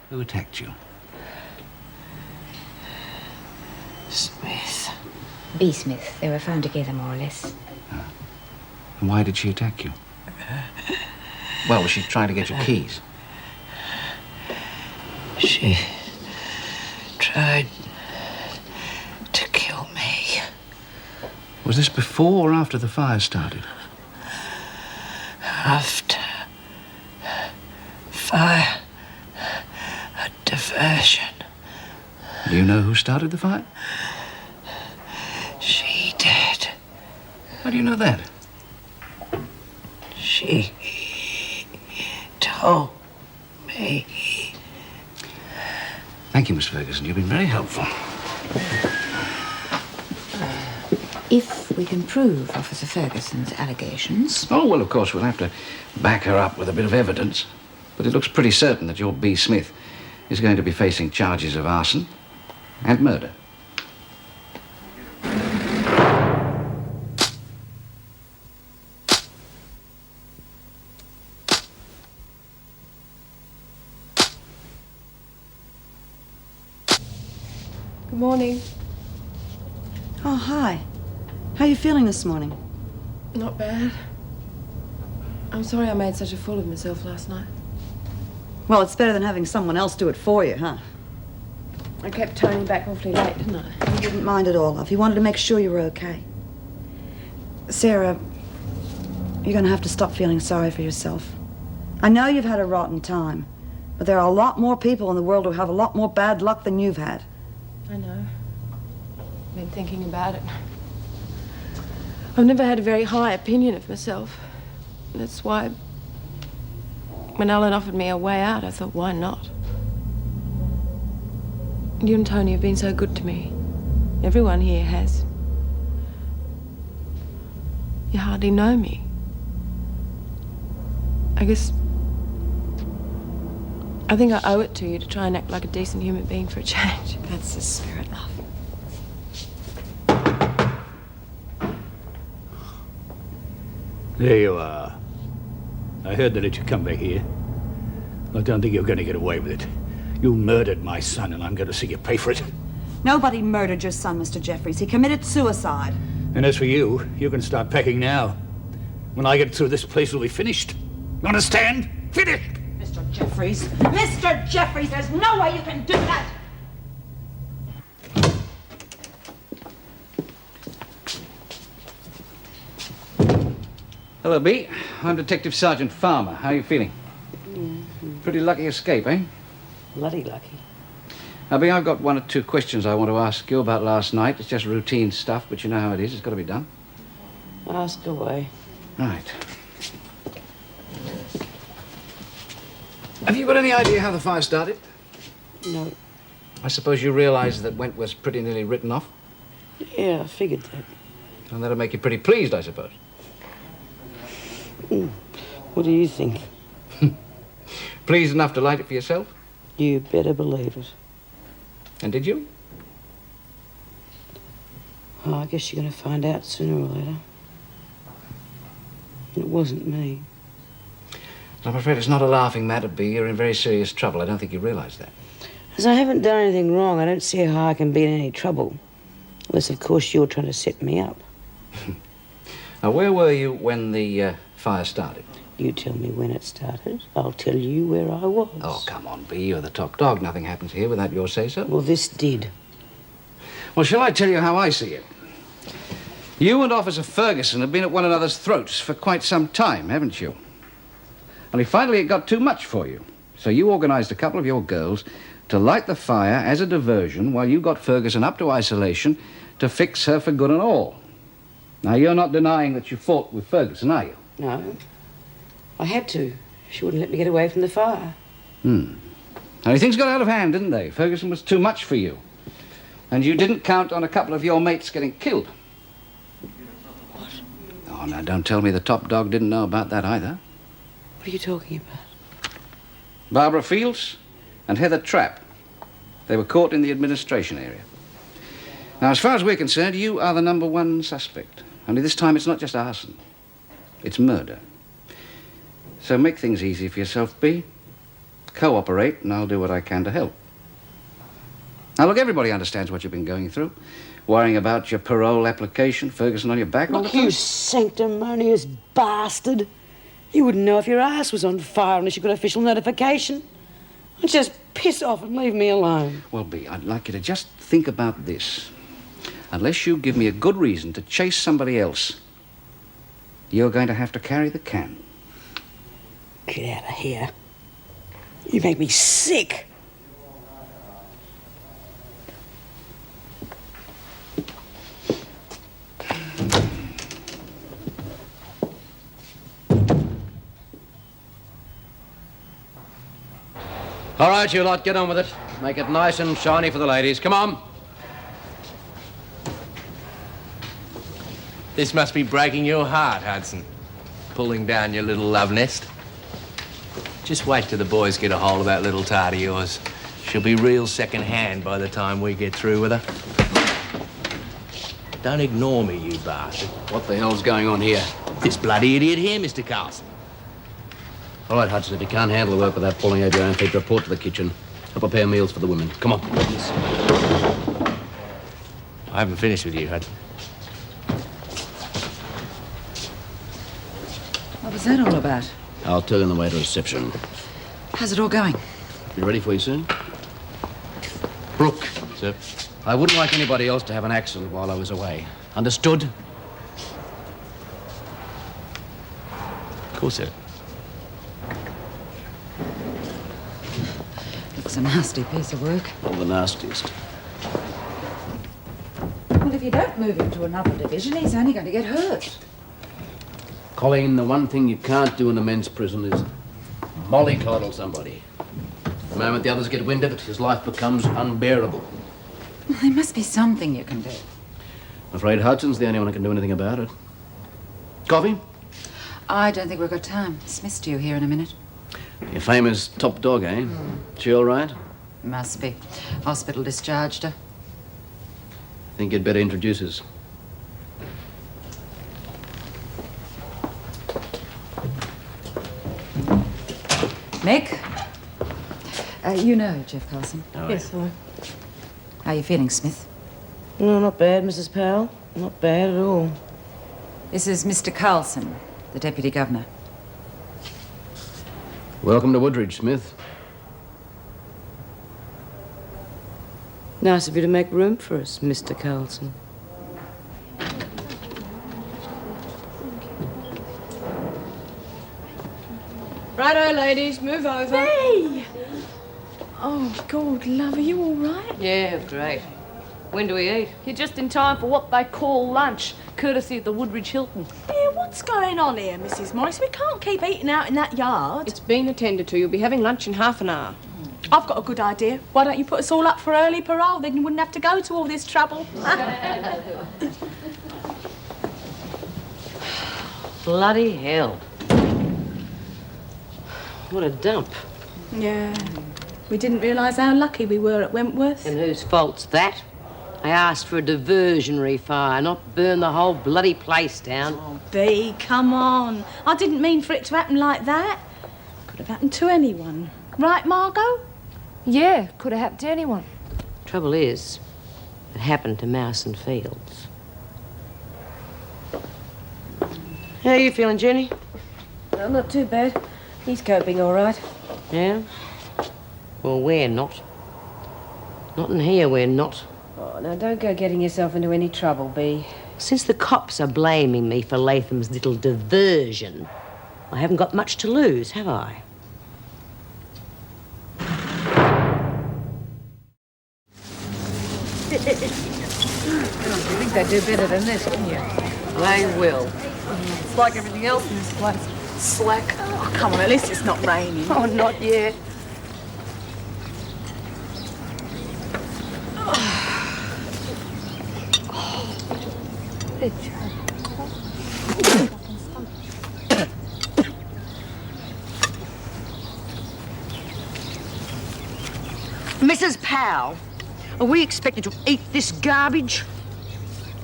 Who attacked you? Smith. B. Smith. They were found together, more or less. And why did she attack you? Well, was she trying to get your keys? She tried to kill me. Was this before or after the fire started? After fire, a diversion. Do you know who started the fire? She did. How do you know that? She told me. Thank you, Miss Ferguson. You've been very helpful. If we can prove Officer Ferguson's allegations... Oh, well, of course, we'll have to back her up with a bit of evidence. But it looks pretty certain that your B. Smith is going to be facing charges of arson and murder. Good morning. Oh, hi. How are you feeling this morning? Not bad. I'm sorry I made such a fool of myself last night. Well, it's better than having someone else do it for you, huh? I kept Tony back awfully late, didn't I? He didn't mind at all, love. He wanted to make sure you were okay. Sarah, you're going to have to stop feeling sorry for yourself. I know you've had a rotten time, but there are a lot more people in the world who have a lot more bad luck than you've had. I know. I've been thinking about it. I've never had a very high opinion of myself. That's why when Alan offered me a way out, I thought, why not? You and Tony have been so good to me. Everyone here has. You hardly know me. I think I owe it to you to try and act like a decent human being for a change. That's the spirit, love. There you are. I heard they let you come back here. I don't think you're going to get away with it. You murdered my son, and I'm going to see you pay for it. Nobody murdered your son, Mr. Jeffries. He committed suicide. And as for you, you can start packing now. When I get through, this place will be finished. You understand? Finished! Mr. Jeffries! Mr. Jeffries, there's no way you can do that! Hello, B. I'm Detective Sergeant Farmer. How are you feeling? Pretty lucky escape, eh? Bloody lucky. Now, B, I've got one or two questions I want to ask you about last night. It's just routine stuff, but you know how it is. It's got to be done. Ask away. Right. Have you got any idea how the fire started? No. I suppose you realise that Wentworth's pretty nearly written off? Yeah, I figured that. And that'll make you pretty pleased, I suppose. What do you think? Pleased enough to light it for yourself? You better believe it. And did you? Oh, I guess you're going to find out sooner or later. It wasn't me. I'm afraid it's not a laughing matter, B. You're in very serious trouble. I don't think you realise that. As I haven't done anything wrong, I don't see how I can be in any trouble. Unless, of course, you're trying to set me up. Now, where were you when the fire started? You tell me when it started. I'll tell you where I was. Oh, come on, B. You're the top dog. Nothing happens here without your say-so. Well, this did. Well, shall I tell you how I see it? You and Officer Ferguson have been at one another's throats for quite some time, haven't you? Only finally it got too much for you. So you organised a couple of your girls to light the fire as a diversion while you got Ferguson up to isolation to fix her for good and all. Now, you're not denying that you fought with Ferguson, are you? No. I had to. She wouldn't let me get away from the fire. Now, things got out of hand, didn't they? Ferguson was too much for you. And you didn't count on a couple of your mates getting killed. What? Oh, now, don't tell me the top dog didn't know about that either. What are you talking about? Barbara Fields and Heather Trapp. They were caught in the administration area. Now, as far as we're concerned, you are the number one suspect. Only this time it's not just arson. It's murder. So make things easy for yourself, B. cooperate, and I'll do what I can to help. Now, look, everybody understands what you've been going through. Worrying about your parole application, Ferguson on your back all the Look, time. you sanctimonious bastard. You wouldn't know if your ass was on fire unless you got official notification. Just piss off and leave me alone. Well, Bea, I'd like you to just think about this. Unless you give me a good reason to chase somebody else, you're going to have to carry the can. Get out of here. You make me sick. All right, you lot, get on with it. Make it nice and shiny for the ladies. Come on. This must be breaking your heart, Hudson. Pulling down your little love nest. Just wait till the boys get a hold of that little tart of yours. She'll be real second-hand by the time we get through with her. Don't ignore me, you bastard. What the hell's going on here? This bloody idiot here, Mr. Carlson. All right, Hudson, if you can't handle the work without falling over your own feet, report to the kitchen. I'll prepare meals for the women. Come on. I haven't finished with you, Hudson. What was that all about? I'll tell you on the way to reception. How's it all going? Be ready for you soon? Brooke. Sir? I wouldn't like anybody else to have an accident while I was away. Understood? Of course, sir. Looks a nasty piece of work. All the nastiest. Well, if you don't move him to another division, he's only going to get hurt. Colleen, the one thing you can't do in a men's prison is mollycoddle somebody. The moment the others get wind of it, his life becomes unbearable. Well, there must be something you can do. I'm afraid Hudson's the only one who can do anything about it. Coffee? I don't think we've got time. Smith's due here in a minute. Your famous top dog, eh? She all right? Must be. Hospital discharged her. Think you'd better introduce us. Mick? You know Jeff Carlson. Oh, Yes, hello. How are you feeling, Smith? No, not bad, Mrs. Powell. Not bad at all. This is Mr. Carlson, the Deputy Governor. Welcome to Woodridge, Smith. Nice of you to make room for us, Mr. Carlson. Righto, ladies, move over. Hey! Oh, God, love, are you all right? Yeah, great. When do we eat? You're just in time for what they call lunch, courtesy of the Woodridge Hilton. Yeah, what's going on here, Mrs. Morris? We can't keep eating out in that yard. It's been attended to. You'll be having lunch in half an hour. I've got a good idea. Why don't you put us all up for early parole? Then you wouldn't have to go to all this trouble. Bloody hell. What a dump. Yeah. We didn't realise how lucky we were at Wentworth. And whose fault's that? I asked for a diversionary fire, not burn the whole bloody place down. Oh, Bea, come on. I didn't mean for it to happen like that. Could have happened to anyone. Right, Margo? Yeah, could have happened to anyone. Trouble is, it happened to Mouse and Fields. How are you feeling, Jenny? Well, not too bad. He's coping all right. Yeah? Well, we're not. Not in here, we're not. Oh, now, don't go getting yourself into any trouble, Bea. Since the cops are blaming me for Latham's little diversion, I haven't got much to lose, have I? You think they'd do better than this, wouldn't you? They will. It's like everything else in this place. Slack. Oh, come on, at least it's not raining. Oh, not yet. Mrs. Powell, are we expected to eat this garbage?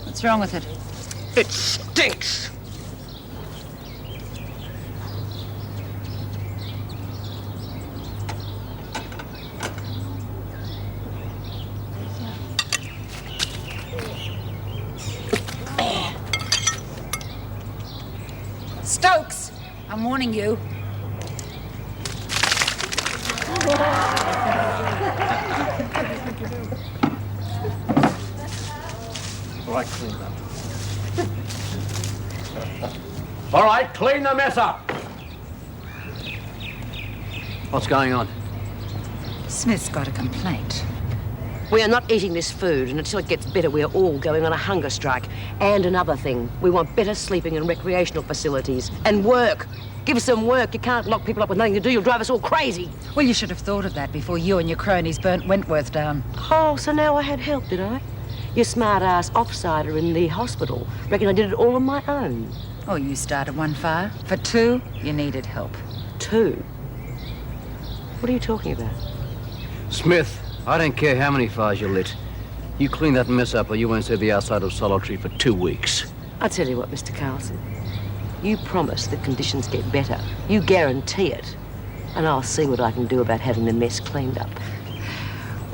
What's wrong with it? It stinks. warning you. All right, clean up. All right, clean the mess up. What's going on? Smith's got a complaint. We are not eating this food, and until it gets better, we are all going on a hunger strike. And another thing, we want better sleeping and recreational facilities. And work. Give us some work. You can't lock people up with nothing to do. You'll drive us all crazy. Well, you should have thought of that before you and your cronies burnt Wentworth down. Oh, so now I had help, did I? Your smart-ass offsider in the hospital. Reckon I did it all on my own. Oh, you started one fire. For two, you needed help. Two? What are you talking about? Smith, I don't care how many fires you lit. You clean that mess up or you won't see the outside of Solitary for 2 weeks. I tell you what, Mr. Carlson. You promise that conditions get better. You guarantee it. And I'll see what I can do about having the mess cleaned up.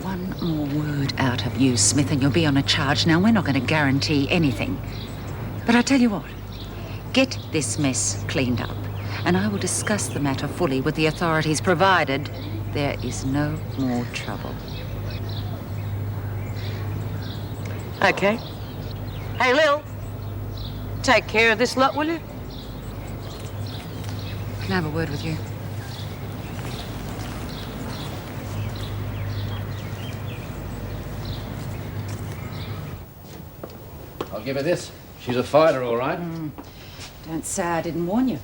One more word out of you, Smith, and you'll be on a charge. Now, we're not going to guarantee anything. But I tell you what, get this mess cleaned up, and I will discuss the matter fully with the authorities, provided there is no more trouble. Okay. Hey, Lil, take care of this lot, will you? Can I have a word with you? I'll give her this. She's a fighter, all right. Don't say I didn't warn you.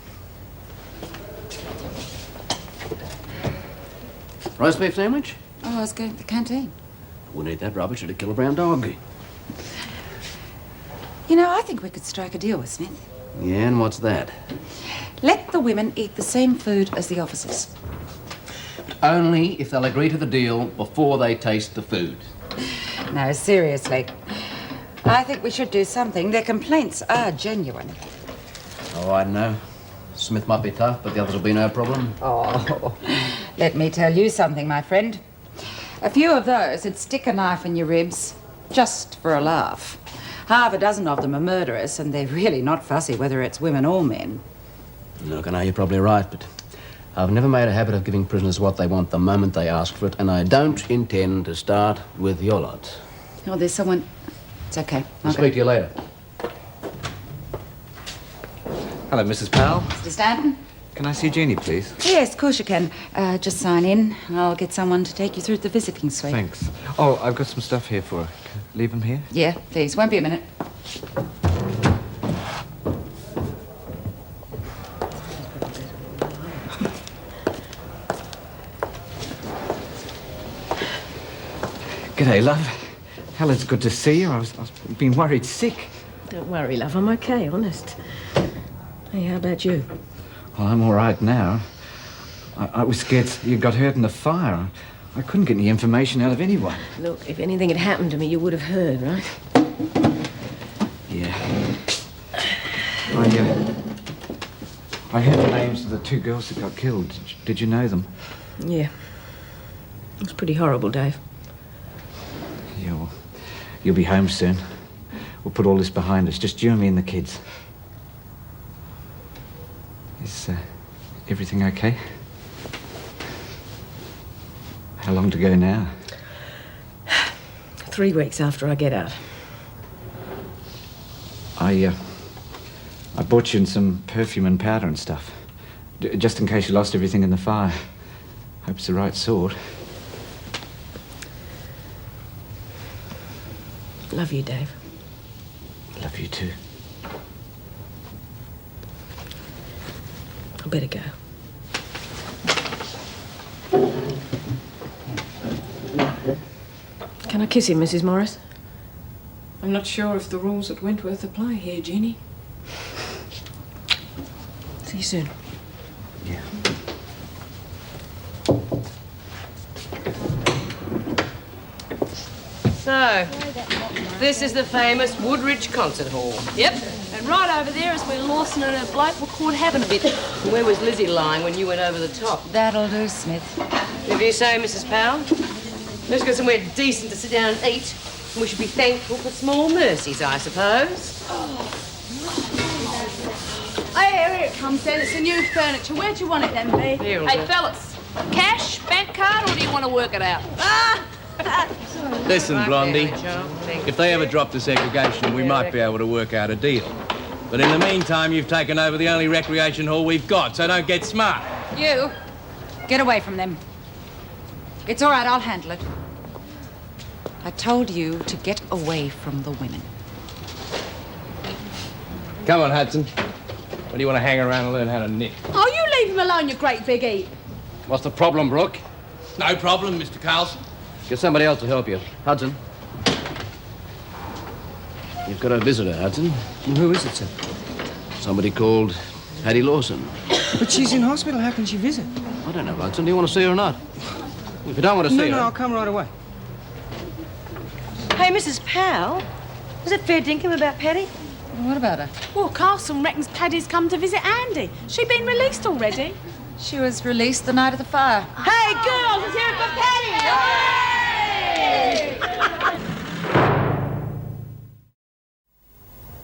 Roast beef sandwich? Oh, I was going to the canteen. Wouldn't eat that rubbish. It'd kill a brown dog. You know, I think we could strike a deal with Smith. Yeah, and what's that? Let the women eat the same food as the officers. Only if they'll agree to the deal before they taste the food. No, seriously. I think we should do something. Their complaints are genuine. Oh, I know. Smith might be tough, but the others will be no problem. Oh, let me tell you something, my friend. A few of those would stick a knife in your ribs just for a laugh. Half a dozen of them are murderers, and they're really not fussy whether it's women or men. Look, I know you're probably right, but I've never made a habit of giving prisoners what they want the moment they ask for it, and I don't intend to start with your lot. Oh, there's someone... It's okay. I'll speak to you later. Hello, Mrs. Powell. Mr. Stanton? Can I see Jeannie, please? Yes, of course you can. Just sign in. I'll get someone to take you through the visiting suite. Thanks. Oh, I've got some stuff here for her. Leave them here? Yeah, please. Won't be a minute. G'day, love. Hell, it's good to see you. I've been worried sick. Don't worry, love. I'm okay, honest. Hey, how about you? Well, I'm all right now. I was scared you got hurt in the fire. I couldn't get any information out of anyone. Look, if anything had happened to me, you would have heard, right? Yeah. I heard the names of the two girls that got killed. Did you know them? Yeah. It was pretty horrible, Dave. Yeah, well, you'll be home soon. We'll put all this behind us, just you and me and the kids. Is everything okay? How long to go now? 3 weeks after I get out. I bought you some perfume and powder and stuff. Just in case you lost everything in the fire. Hope it's the right sort. Love you, Dave. Love you too. I better go. Can I kiss him, Mrs. Morris? I'm not sure if the rules at Wentworth apply here, Jeannie. See you soon. Yeah. So, this is the famous Woodridge Concert Hall. Yep. And right over there is where Lawson and her bloke were caught having a bit. Where was Lizzie lying when you went over the top? That'll do, Smith. If you say, Mrs. Powell. Let's go somewhere decent to sit down and eat. And we should be thankful for small mercies, I suppose. Here it comes then. It's the new furniture. Where do you want it then, B? Hey, fellas, cash, bank card, or do you want to work it out? Listen, Blondie, if they ever drop the segregation, we might be able to work out a deal. But in the meantime, you've taken over the only recreation hall we've got, so don't get smart. You, get away from them. It's all right, I'll handle it. I told you to get away from the women. Come on, Hudson. What do you want to hang around and learn how to knit? Oh, you leave him alone, you great big eat. What's the problem, Brooke? No problem, Mr. Carlson. Get somebody else to help you. Hudson. You've got a visitor, Hudson. Who is it, sir? Somebody called Paddy Lawson. But she's in hospital. How can she visit? I don't know, Hudson. Do you want to see her or not? If you don't want to see her... No, I'll come right away. Hey, Mrs. Powell, is it fair dinkum about Paddy? What about her? Well, Carlson reckons Paddy's come to visit Andy. She been released already? She was released the night of the fire. Hey, girls, let's hear it for Paddy!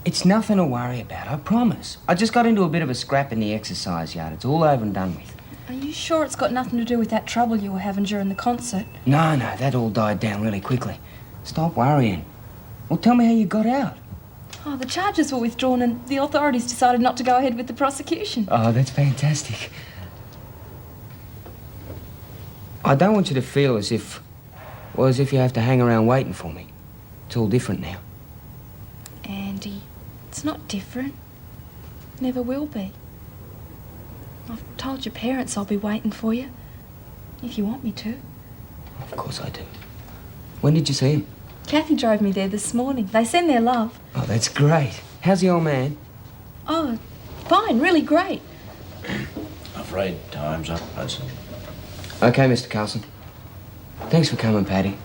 It's nothing to worry about, I promise. I just got into a bit of a scrap in the exercise yard. It's all over and done with. Are you sure it's got nothing to do with that trouble you were having during the concert? No, that all died down really quickly. Stop worrying. Well, tell me how you got out. Oh, the charges were withdrawn and the authorities decided not to go ahead with the prosecution. Oh, that's fantastic. I don't want you to feel as if you have to hang around waiting for me. It's all different now. Andy, it's not different. Never will be. I've told your parents I'll be waiting for you, if you want me to. Of course I do. When did you see him? Kathy drove me there this morning. They send their love. Oh, that's great. How's the old man? Oh, fine, really great. Afraid time's up, Hudson. Okay, Mr. Carlson. Thanks for coming, Paddy.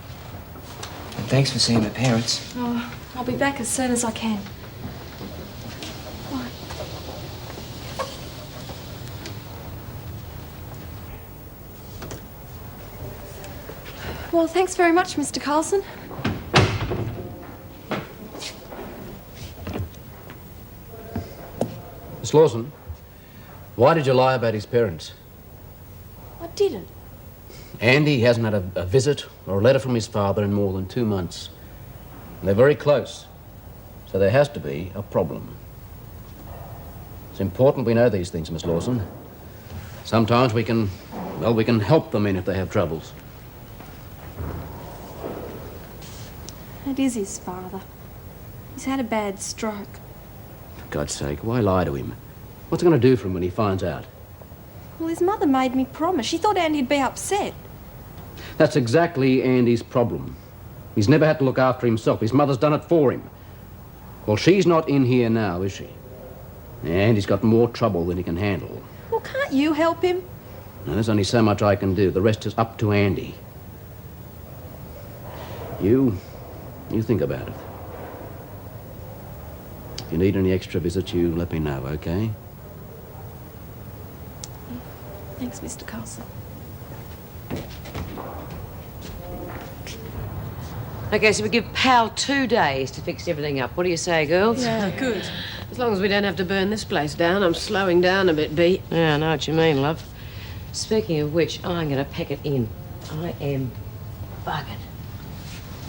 And thanks for seeing the parents. Oh, I'll be back as soon as I can. Bye. Well, thanks very much, Mr. Carlson. Miss Lawson, why did you lie about his parents? I didn't. Andy hasn't had a visit or a letter from his father in more than 2 months. And they're very close, so there has to be a problem. It's important we know these things, Miss Lawson. Sometimes we can help them in if they have troubles. It is his father. He's had a bad stroke. For God's sake, why lie to him? What's it going to do for him when he finds out? Well, his mother made me promise. She thought Andy'd be upset. That's exactly Andy's problem. He's never had to look after himself. His mother's done it for him. Well, she's not in here now, is she? And he's got more trouble than he can handle. Well, can't you help him? Now, there's only so much I can do. The rest is up to Andy. You think about it. If you need any extra visits, you let me know, okay? Thanks, Mr. Carlson. Okay, so we give Powell 2 days to fix everything up. What do you say, girls? Yeah, good. As long as we don't have to burn this place down, I'm slowing down a bit, B. Yeah, I know what you mean, love. Speaking of which, I'm going to pack it in. I am buggered.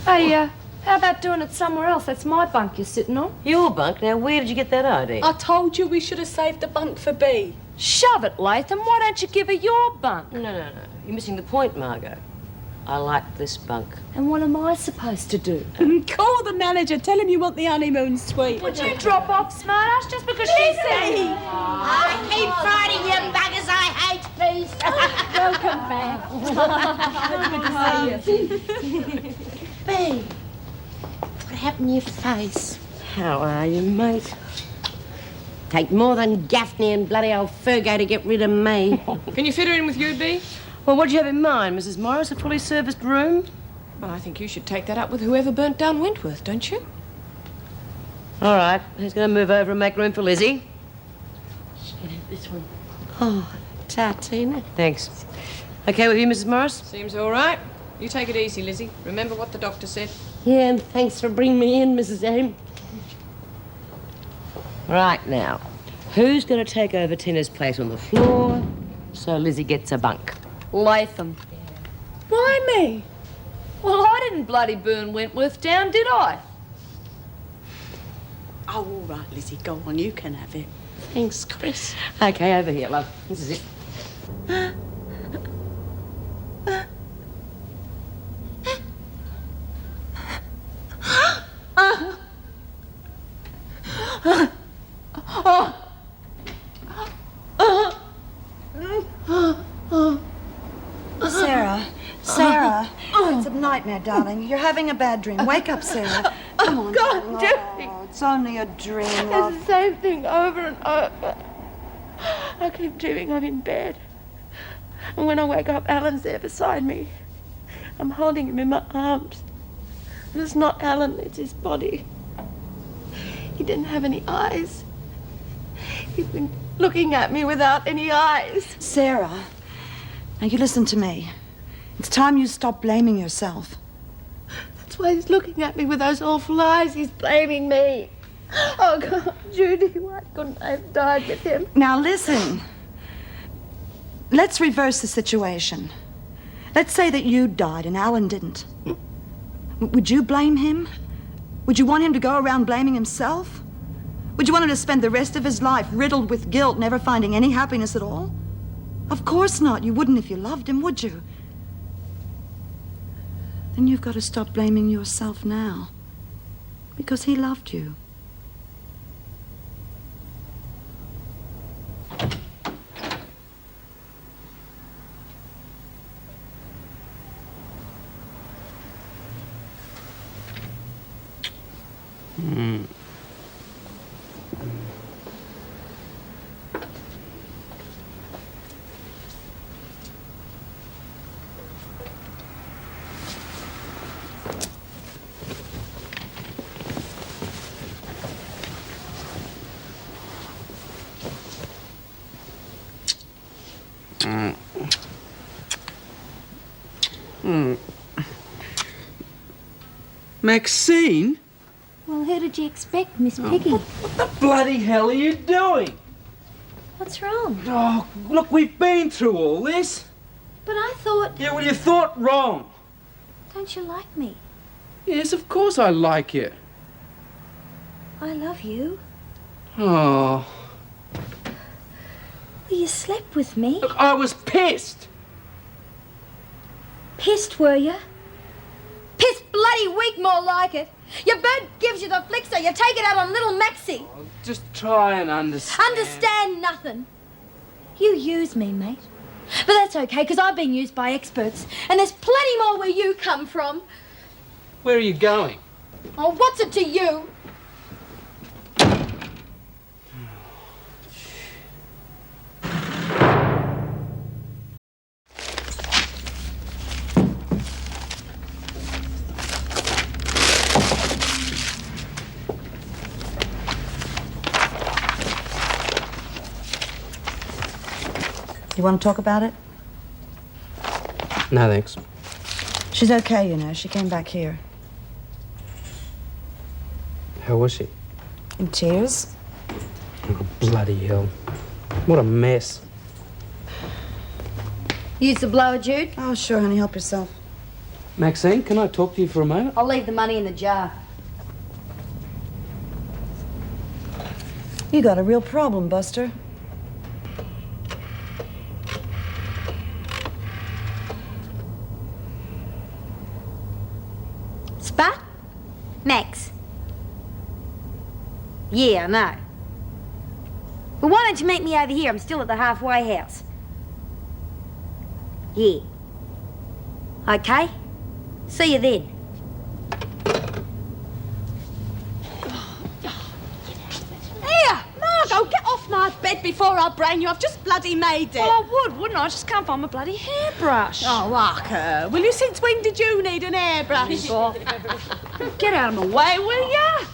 Hey, how about doing it somewhere else? That's my bunk you're sitting on. Your bunk? Now, where did you get that idea? I told you we should have saved the bunk for B. Shove it, Latham. Why don't you give her your bunk? No. You're missing the point, Margo. I like this bunk. And what am I supposed to do? Call the manager. Tell him you want the honeymoon suite. Would you drop off, smartass, just because she said... I keep fighting you buggers I hate, please. Welcome back. Good to see you. B, what happened to your face? How are you, mate? Take more than Gaffney and bloody old Fergo to get rid of me. Can you fit her in with you, B? Well, what do you have in mind, Mrs. Morris? A fully serviced room? Well, I think you should take that up with whoever burnt down Wentworth, don't you? All right. Who's going to move over and make room for Lizzie? She can have this one. Oh, Tartina. Thanks. Okay with you, Mrs. Morris? Seems all right. You take it easy, Lizzie. Remember what the doctor said. Yeah, and thanks for bringing me in, Mrs. M. Right now, Who's going to take over Tina's place on the floor so Lizzie gets a bunk? Latham. Why me? Well, I didn't bloody burn Wentworth down, did I? Oh, all right, Lizzie, go on, you can have it. Thanks, Chris. Okay, over here, love. This is it. Sarah, it's a nightmare, darling. You're having a bad dream. Wake up, Sarah. Come on, God, darling. Oh, it's only a dream, love. It's the same thing over and over. I keep dreaming I'm in bed. And when I wake up, Alan's there beside me. I'm holding him in my arms. And it's not Alan, it's his body. He didn't have any eyes. He's been looking at me without any eyes. Sarah, now you listen to me. It's time you stop blaming yourself. That's why he's looking at me with those awful eyes. He's blaming me. Oh, God, Judy, why couldn't I have died with him? Now listen. Let's reverse the situation. Let's say that you died and Alan didn't. Would you blame him? Would you want him to go around blaming himself? Would you want him to spend the rest of his life riddled with guilt, never finding any happiness at all? Of course not. You wouldn't if you loved him, would you? Then you've got to stop blaming yourself now. Because he loved you. Maxine? Well, who did you expect, Miss Piggy? What the bloody hell are you doing? What's wrong? Oh, look, we've been through all this. But I thought... Yeah, well, you thought wrong. Don't you like me? Yes, of course I like you. I love you. Oh. Well, you slept with me. Look, I was pissed. Pissed, were you? Pissed bloody weak, more like it. Your bird gives you the flick, so you take it out on little Maxie. Oh, just try and understand. Understand nothing. You use me, mate. But that's okay, because I've been used by experts. And there's plenty more where you come from. Where are you going? Oh, what's it to you? You want to talk about it? No, thanks. She's okay, you know. She came back here. How was she? In tears. Oh, bloody hell. What a mess. Use the blower, Jude? Oh, sure, honey. Help yourself. Maxine, can I talk to you for a moment? I'll leave the money in the jar. You got a real problem, Buster. Spot? Max. Yeah, I know. Well, why don't you meet me over here? I'm still at the halfway house. Yeah. Okay. See you then. Here, Margo, get off my bed before I brain you. I've just bloody made it. Well, I would, wouldn't I? I just can't find my bloody hairbrush. Oh, Margo, will you? Since when did you need an hairbrush? Get out of my way, will ya?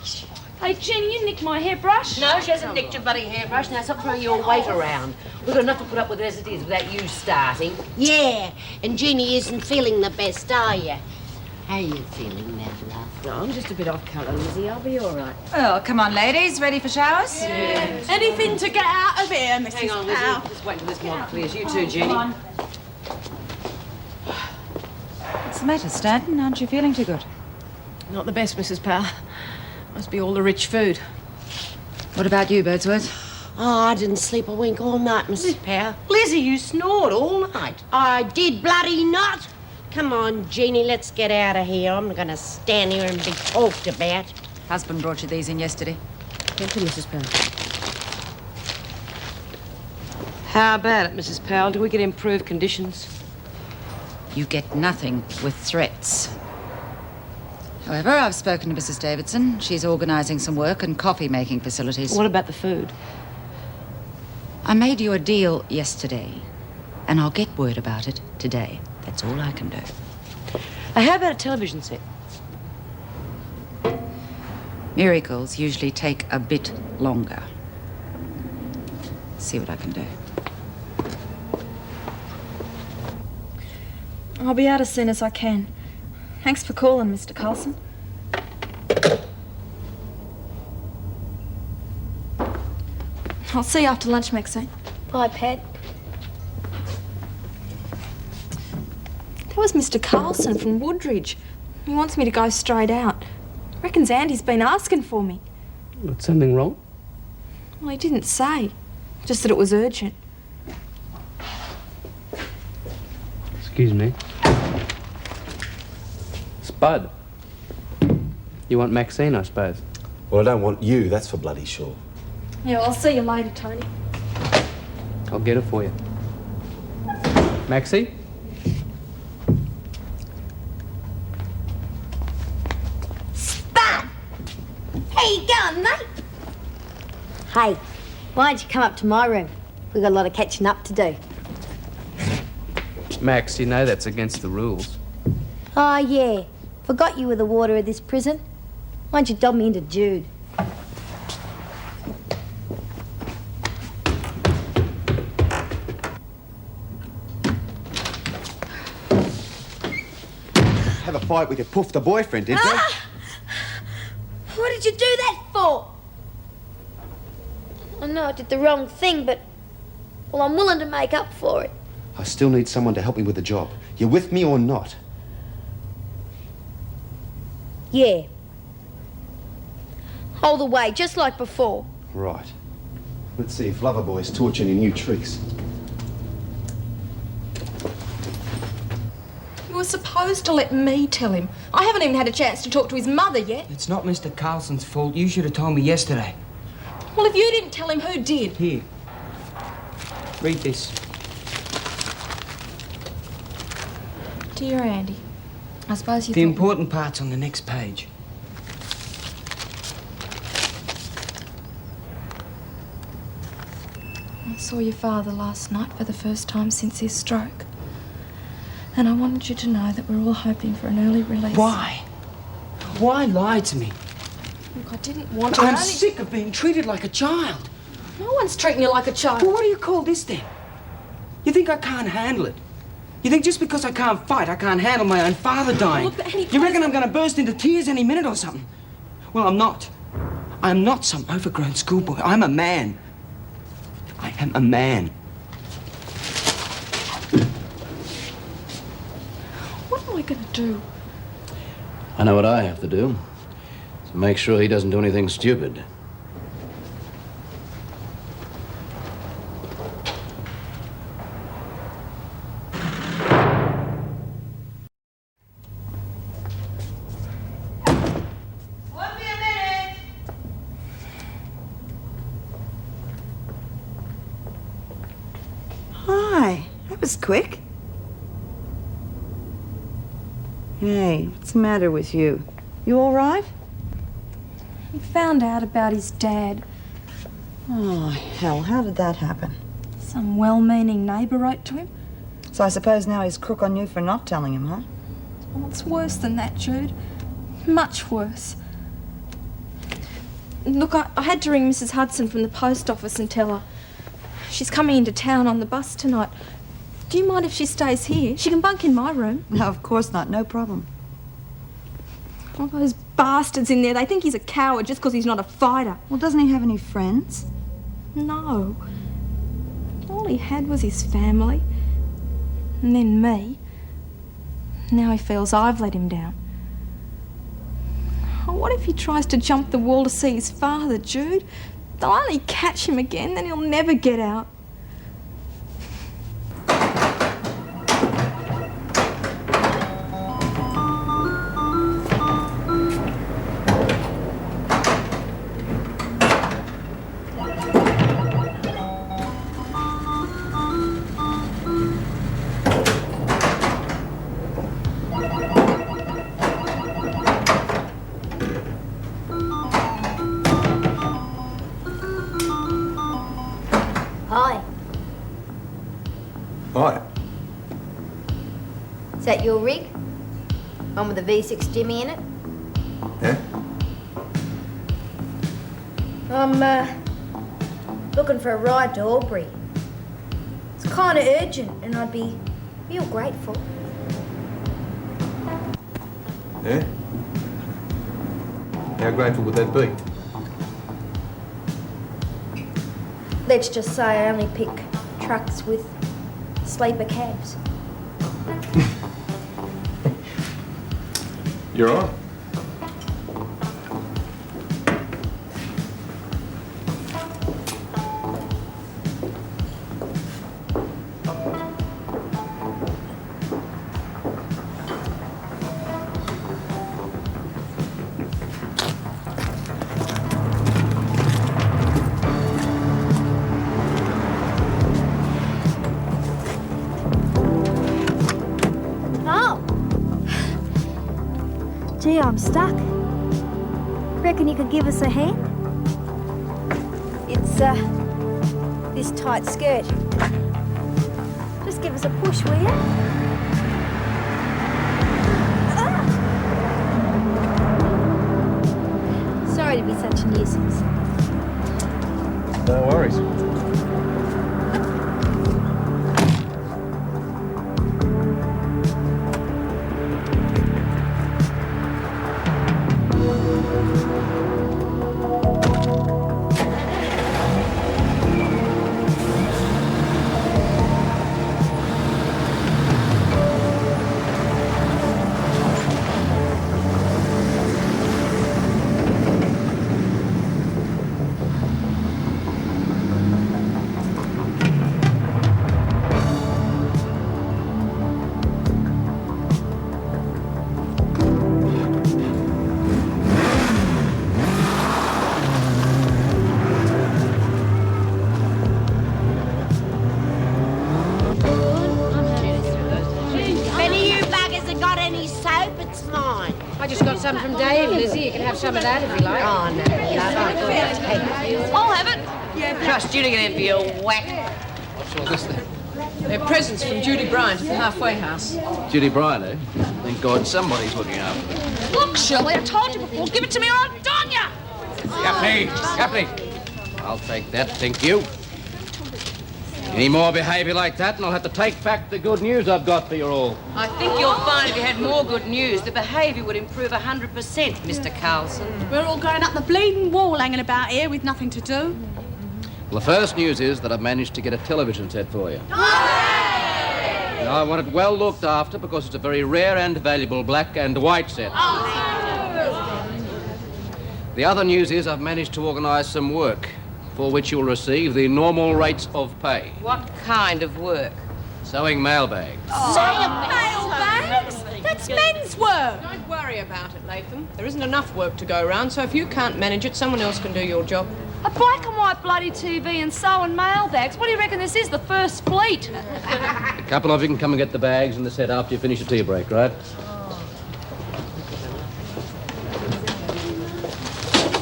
Hey, Jen, you nicked my hairbrush. No, she hasn't nicked your bloody hairbrush. Now stop throwing your weight around. We've got enough to put up with as it is without you starting. Yeah, and Jeannie isn't feeling the best, are you? How you feeling now, love? No, I'm just a bit off colour, Lizzie. I'll be all right. Oh, come on, ladies. Ready for showers? Yes. Anything to get out of here, Mrs. Hang on, Powell. Lizzie. Just wait till this mod clears. You too, Jeannie. What's the matter, Stanton? Aren't you feeling too good? Not the best, Mrs. Powell. Must be all the rich food. What about you, Birdsworth? Oh, I didn't sleep a wink all night, Mrs. Powell. Lizzie, you snored all night. I did bloody not. Come on, Jeannie, let's get out of here. I'm not going to stand here and be talked about. Husband brought you these in yesterday. Thank you, Mrs. Powell. How about it, Mrs. Powell? Do we get improved conditions? You get nothing with threats. However, I've spoken to Mrs. Davidson. She's organising some work and coffee-making facilities. What about the food? I made you a deal yesterday, and I'll get word about it today. That's all I can do. How about a television set? Miracles usually take a bit longer. See what I can do. I'll be out as soon as I can. Thanks for calling, Mr. Carlson. I'll see you after lunch, Maxine. Bye, Pat. That was Mr. Carlson from Woodridge. He wants me to go straight out. Reckons Andy's been asking for me. What's something wrong? Well, he didn't say. Just that it was urgent. Excuse me. Spud. You want Maxine, I suppose? Well, I don't want you, that's for bloody sure. Yeah, I'll see you later, Tony. I'll get it for you. Maxie? Spud! How you going, mate? Hey, why don't you come up to my room? We've got a lot of catching up to do. Max, you know that's against the rules. Oh, yeah. Forgot you were the warder of this prison. Why don't you dob me into Jude? Have a fight with your poof the boyfriend, did you? What did you do that for? I know I did the wrong thing, but... well, I'm willing to make up for it. I still need someone to help me with the job. You with me or not? Yeah. Hold the way, just like before. Right. Let's see if Loverboy's taught you any new tricks. You were supposed to let me tell him. I haven't even had a chance to talk to his mother yet. It's not Mr. Carlson's fault. You should have told me yesterday. Well, if you didn't tell him, who did? Here. Read this. Dear Andy, I suppose you The thought... important part's on the next page. I saw your father last night for the first time since his stroke. And I wanted you to know that we're all hoping for an early release. Why? Why lie to me? Look, I didn't want to... I'm sick of being treated like a child. No one's treating you like a child. Well, what do you call this then? You think I can't handle it? You think just because I can't fight, I can't handle my own father dying? Look, Andy, you reckon I'm going to burst into tears any minute or something? Well, I'm not. I'm not some overgrown schoolboy. I'm a man. I am a man. What am I going to do? I know what I have to do. To make sure he doesn't do anything stupid. Hi, that was quick. Hey, what's the matter with you? You all right? He found out about his dad. Oh, hell, how did that happen? Some well-meaning neighbour wrote to him. So I suppose now he's crook on you for not telling him, huh? Well, it's worse than that, Jude. Much worse. Look, I had to ring Mrs. Hudson from the post office and tell her. She's coming into town on the bus tonight. Do you mind if she stays here? She can bunk in my room. No, of course not. No problem. All those bastards in there, they think he's a coward just because he's not a fighter. Well, doesn't he have any friends? No. All he had was his family. And then me. Now he feels I've let him down. Oh, what if he tries to jump the wall to see his father, Jude? They'll only catch him again, then he'll never get out. Is that your rig? One with a V6 Jimmy in it? Yeah? I'm, looking for a ride to Albury. It's kind of urgent and I'd be real grateful. Yeah? How grateful would that be? Let's just say I only pick trucks with sleeper cabs. You're on. Gee, I'm stuck. Reckon you could give us a hand? It's, this tight skirt. Just give us a push, will you? Ah! Sorry to be such a nuisance. No worries. Some from Dave, Lizzie. You can have some of that if you like. Oh, no, love. I'll have it. Yeah, trust Judy can be a whack. What's all this then? They're presents from Judy Bryant at the halfway house. Judy Bryant, eh? Thank God somebody's looking after them. Look, Shirley, I told you before. Give it to me or I'll don ya! Gaffney! Gaffney! I'll take that, thank you. Any more behaviour like that, and I'll have to take back the good news I've got for you all. I think you'll find if you had more good news, the behaviour would improve 100%, Mr. Carlson. We're all going up the bleeding wall hanging about here with nothing to do. Well, the first news is that I've managed to get a television set for you. Now, I want it well looked after because it's a very rare and valuable black and white set. The other news is I've managed to organise some work for which you'll receive the normal rates of pay. What kind of work? Sewing mailbags. Sewing mailbags? That's men's work. Don't worry about it, Latham. There isn't enough work to go around, so if you can't manage it, someone else can do your job. A black and white bloody TV and sewing mailbags. What do you reckon this is, the first fleet? A couple of you can come and get the bags and the set after you finish your tea break, right?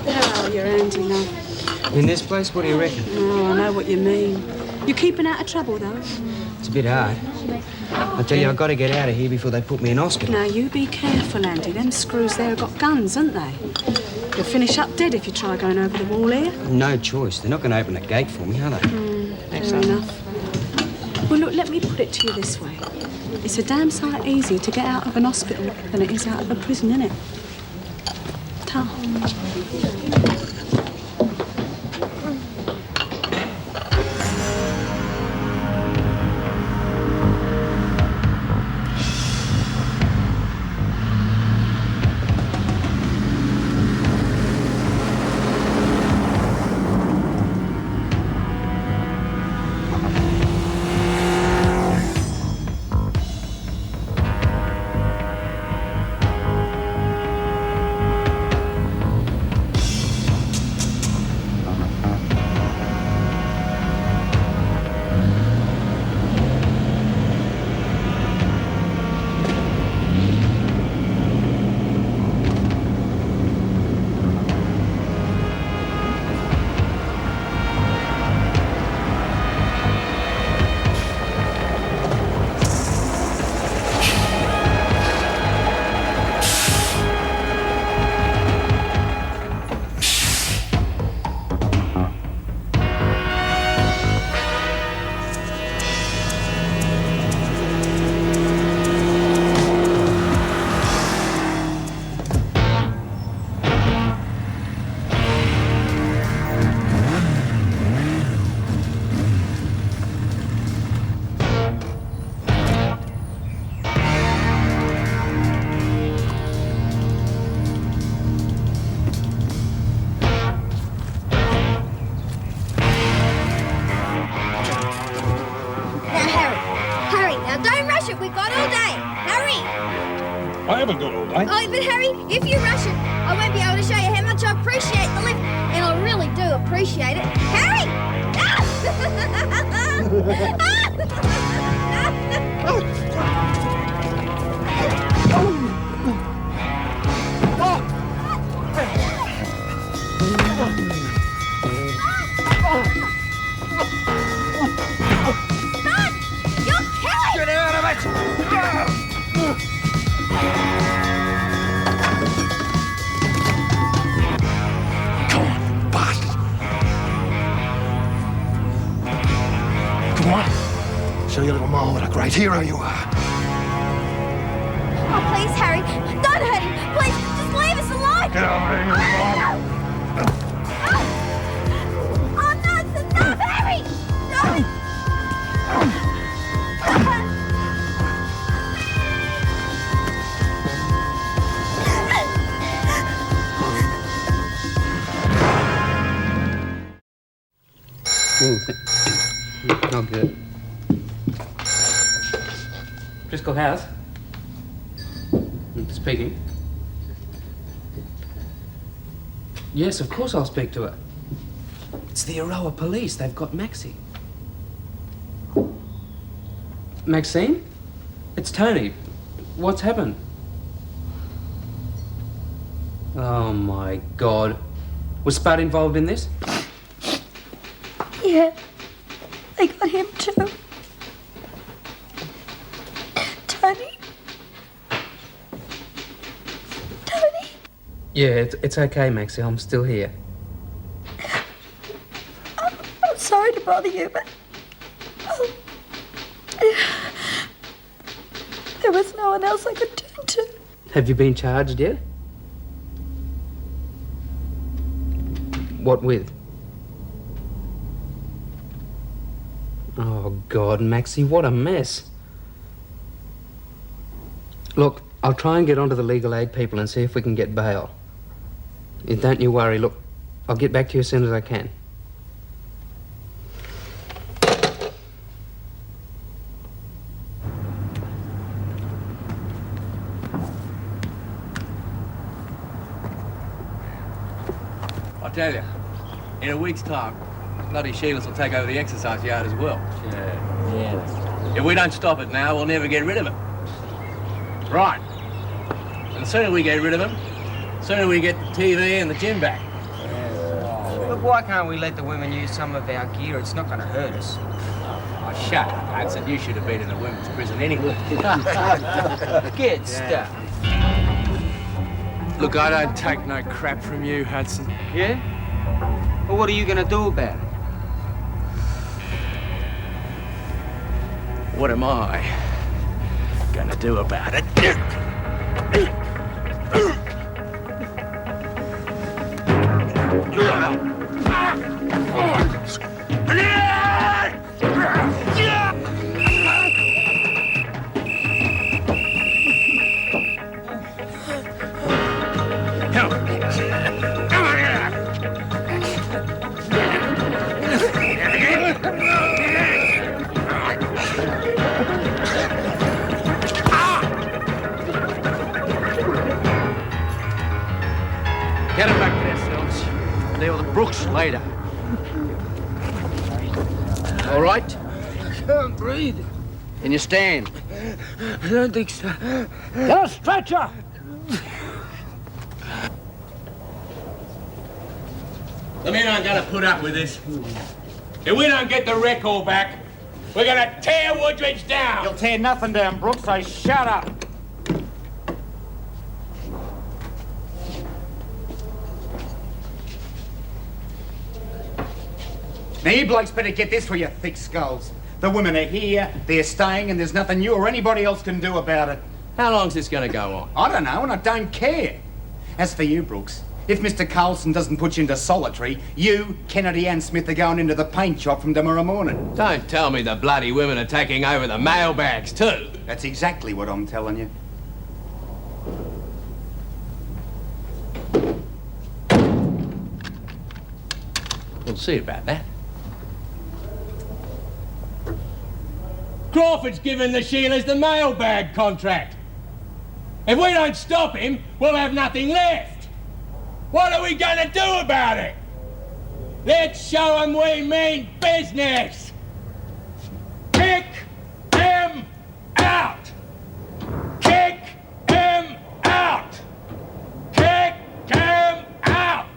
Oh, you're Andy, love. In this place, what do you reckon? Oh, I know what you mean. You're keeping out of trouble, though. It's a bit hard. I tell you, I've got to get out of here before they put me in hospital. Now, you be careful, Andy. Them screws there have got guns, haven't they? You'll finish up dead if you try going over the wall here. No choice. They're not going to open the gate for me, are they? Fair enough. Well, look, let me put it to you this way. It's a damn sight easier to get out of an hospital than it is out of a prison, isn't it? Tom. Oh, but Harry, if you rush it, I won't be able to show you how much I appreciate the lift. And I really do appreciate it. Harry! You're killing! Get out of it! Show your little ma what a great hero you are. Oh, please, Harry, don't hurt him. Please, just leave us alone. Get over here, Oh, no, it's enough, Harry! No! Oh, good. Driscoll House? Speaking. Yes, of course I'll speak to her. It's the Aroa police. They've got Maxie. Maxine? It's Tony. What's happened? Oh, my God. Was Spud involved in this? Yeah, they got him too. Tony? Tony? Yeah, it's okay, Maxie. I'm still here. I'm sorry to bother you, but... there was no one else I could turn to. Have you been charged yet? What with? Oh, God, Maxie, what a mess. Look, I'll try and get onto the legal aid people and see if we can get bail. Don't you worry. Look, I'll get back to you as soon as I can. I tell you, in a week's time, bloody Sheila's will take over the exercise yard as well. Yeah. If we don't stop it now, we'll never get rid of him. Right. And the sooner we get rid of him, the sooner we get the TV and the gym back. Look, why can't we let the women use some of our gear? It's not going to hurt us. Oh, shut up, Hudson. You should have been in a women's prison anyway. Get stuff. Look, I don't take no crap from you, Hudson. Yeah? Well, what are you going to do about it? What am I gonna do about it? Get them back to their cells. Deal with the Brooks later. All right? I can't breathe. Can you stand? I don't think so. Get a stretcher! The men aren't going to put up with this. If we don't get the record back, we're going to tear Woodridge down. You'll tear nothing down, Brooks, so shut up. Now, you blokes better get this for your thick skulls. The women are here, they're staying, and there's nothing you or anybody else can do about it. How long's this going to go on? I don't know, and I don't care. As for you, Brooks, if Mr. Carlson doesn't put you into solitary, you, Kennedy and Smith are going into the paint shop from tomorrow morning. Don't tell me the bloody women are taking over the mailbags too. That's exactly what I'm telling you. We'll see about that. Crawford's given the Sheilas the mailbag contract. If we don't stop him, we'll have nothing left. What are we going to do about it? Let's show them we mean business. Kick him out. Kick him out. Kick him out.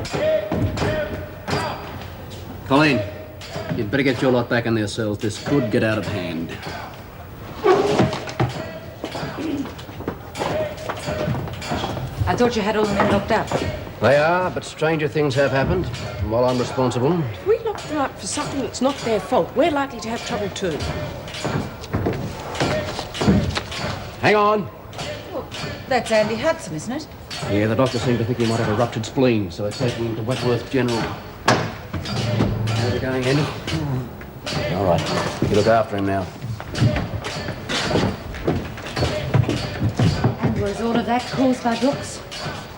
Kick him out. Colleen, you'd better get your lot back in their cells. This could get out of hand. I thought you had all the men locked up. They are, but stranger things have happened. And while I'm responsible... If we lock them up for something that's not their fault, we're likely to have trouble too. Hang on. That's Andy Hudson, isn't it? Yeah, the doctor seemed to think he might have a ruptured spleen, so they're taking him to Wentworth General. How's it going, Andy? All right. You look after him now. And was all of that caused by Brooks?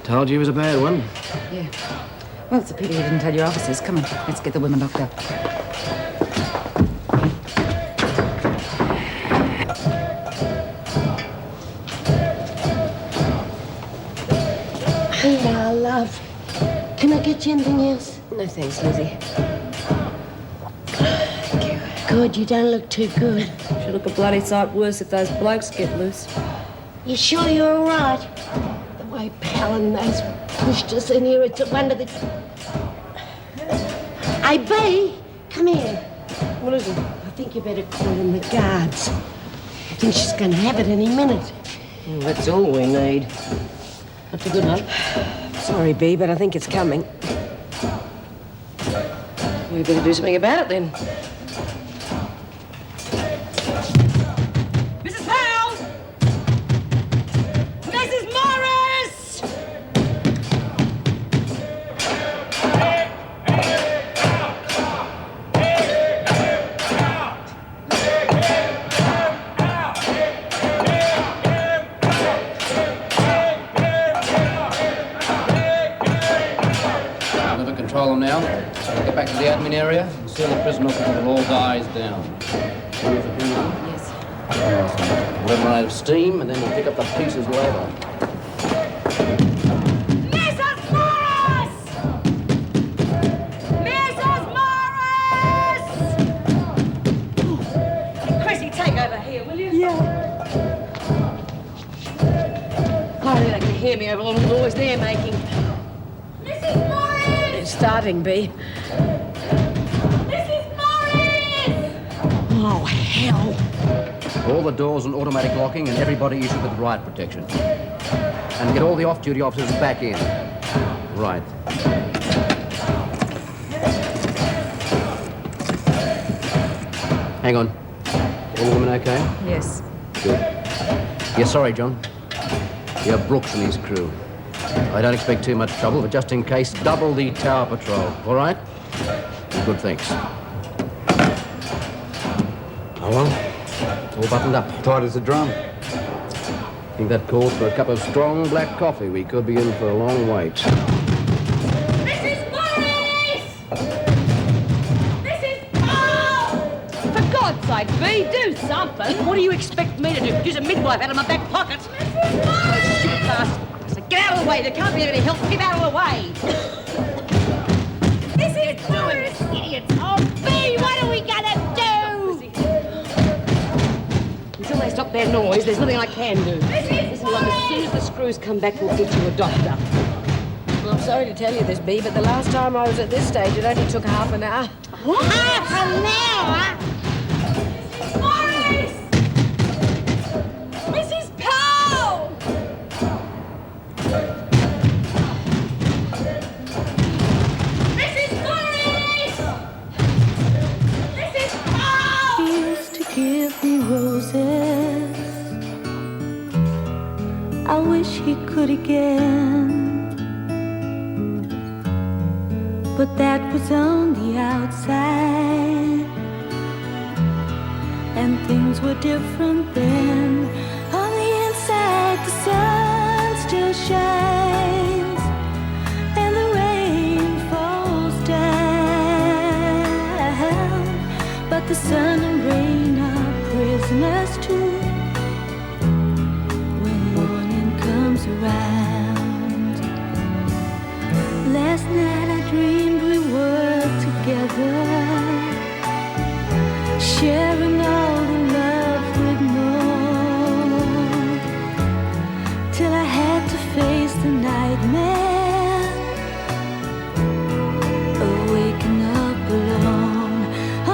Told you he was a bad one. Yeah. Well, it's a pity he didn't tell your officers. Come on, let's get the women locked up. Hello, love. Can I get you anything else? No thanks, Lizzie. Good, you don't look too good. She'll look a bloody sight worse if those blokes get loose. You sure you're all right? The way Powell and those pushed us in here, it's a wonder that... Hey, B, come here. What is it? I think you better call in the guards. I think she's going to have it any minute. Well, that's all we need. That's a good one. Sorry, B, but I think it's coming. We better do something about it then. Mrs. Powell! Mrs. Morris! I'll never control them now. Get back to the admin area and seal the prison officers with all guys down. Yes. We'll run out of steam, and then we'll pick up the pieces later. Mrs. Morris! Mrs. Morris! Chrissie, take over here, will you? Yeah. Finally, they can hear me over all the noise they're making. Mrs. Morris! It's starting, B. Mrs. Morris! Oh, hell. All the doors and automatic locking, and everybody issued with riot protection. And get all the off-duty officers back in. Right. Hang on. All the women okay? Yes. Good. Yeah, sorry, John. You have Brooks and his crew. I don't expect too much trouble, but just in case, double the tower patrol, all right? Good, thanks. Oh, well, it's all buttoned up. Tight as a drum. I think that calls for a cup of strong black coffee. We could be in for a long wait. Mrs. Morris! Mrs. Powell! For God's sake, B, do something. What do you expect me to do? Use a midwife out of my back pocket? Mrs. Morris! Stupid bastard. I said, get out of the way. There can't be any help. Keep out of the way. This is Florance. Idiots. Oh, B, what are we gonna do? Until they stop their noise, there's nothing I can do. Listen, look, as soon as the screws come back, we'll get you a doctor. I'm sorry to tell you this, B, but the last time I was at this stage, it only took half an hour. What? Half an hour? Florance! Mrs. Powell! Mrs. Florance! Mrs. Powell! He used to give me roses. I wish he could again. But that was on the outside, and things were different then. On the inside, the sun still shines, and the rain falls down. But the sun and rain are prisoners too when morning comes around. Last night I dreamed we were together, sharing all the love we'd known, till I had to face the nightmare of waking up alone.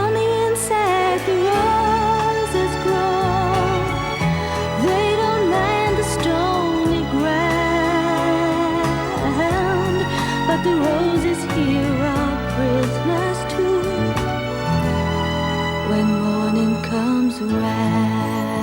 On the inside the roses grow, they don't mind the stony ground, but the roses here are prisoners too when morning comes around.